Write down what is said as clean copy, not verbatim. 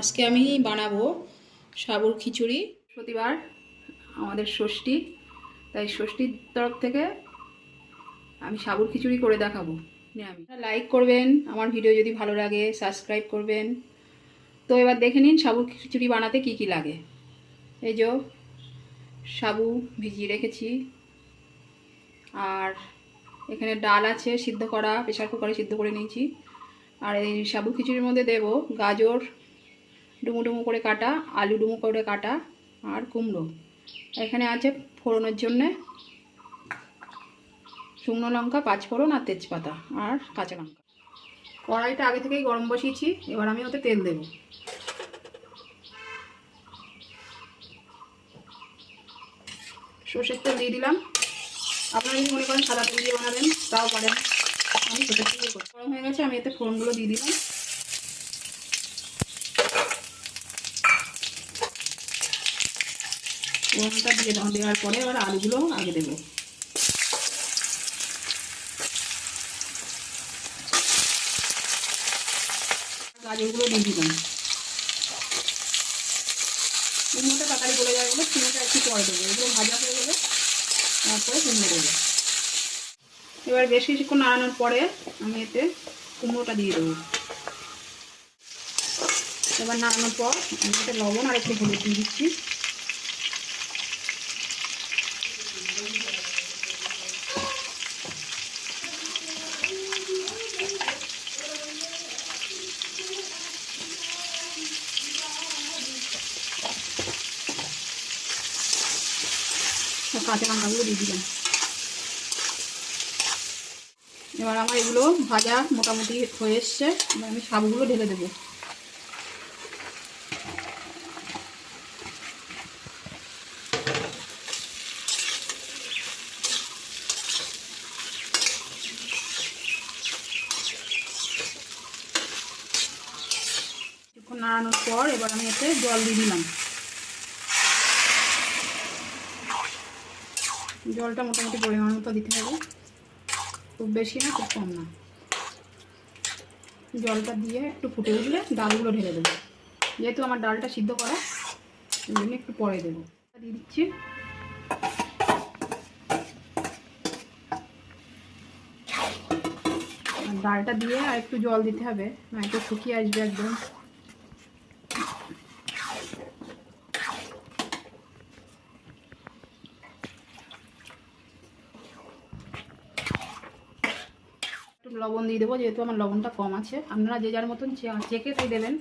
আজকে আমি বানাবো সাবুর খিচুড়ি। প্রতিবার আমাদের ষষ্ঠী, তাই ষষ্ঠীর তরফ থেকে আমি সাবুর খিচুড়ি করে দেখাবো। নিরামিষ। লাইক করবেন, আমার ভিডিও যদি ভালো লাগে সাবস্ক্রাইব করবেন। তো এবার দেখে নিন সাবুর খিচুড়ি বানাতে কি কি লাগে। এই যে সাবু ভিজিয়ে রেখেছি, আর এখানে ডাল আছে সিদ্ধ করা, প্রেসার কুকারে সিদ্ধ করে নিয়েছি। আর এই সাবু খিচুড়ির মধ্যে দেব গাজর ডুমো ডুমো করে কাটা, আলু ডুমো করে কাটা, আর কুমড়ো। এখানে আছে ফোড়নের জন্যে শুকনো লঙ্কা, পাঁচফোড়ন আর তেজপাতা আর কাঁচা লঙ্কা। কড়াইটা আগে থেকেই গরম বসিয়েছি, এবার আমি ওতে তেল দেব। সর্ষের তেল দিয়ে দিলাম। আপনারা যদি মনে করেন সাদা তেল দিয়ে বানাবেন তাও পারেন, আমি সর্ষের তেল দিয়ে করছি। গরম হয়ে গেছে, আমি এতে ফোড়নগুলো দিয়ে দিলাম। ফোড়নটা দিয়ে দেওয়ার পরে এবার আলুগুলো আগে দেবো। গাজরগুলো দিয়ে দিলাম। কুমড়োটা তাড়াতাড়ি গলে যাবে বলে কুমড়োটা একটু পরে দেবো। এগুলো ভাজা হয়ে গেলে তারপরে কুমড়ো দেবো। এবার বেশ কিছুক্ষণ নাড়ানোর পরে আমি এতে কুমড়োটা দিয়ে দেবো। এবার নাড়ানোর পর আমি এতে লবণ আর একটু হলুদ দিয়ে দিচ্ছি। কাঁচা লঙ্কাগুলো দিয়ে দিলাম। এবার আমার এগুলো ভাজা মোটামুটি হয়ে এসছে, এবার আমি সাবুগুলো ঢেলে দেবো। কিছুক্ষণ নাড়ানোর পর এবার আমি এতে জল দিয়ে দিলাম। জলটা মোটামুটি পরিমাণ মতো দিতে হবে, খুব বেশি না খুব কম না। জলটা দিয়ে একটু ফুটে উঠলে ডালগুলো ঢেলে দেবো। যেহেতু আমার ডালটা সিদ্ধ করা, সেই জন্য একটু পরে দেবো। দিয়ে দিচ্ছি। ডালটা দিয়ে আর একটু জল দিতে হবে, না একটু শুকিয়ে আসবে একদম। একটু লবণ দিয়ে দেবো, যেহেতু আমার লবণটা কম আছে। আপনারা যে যার মতন চেকে তাই দেবেন।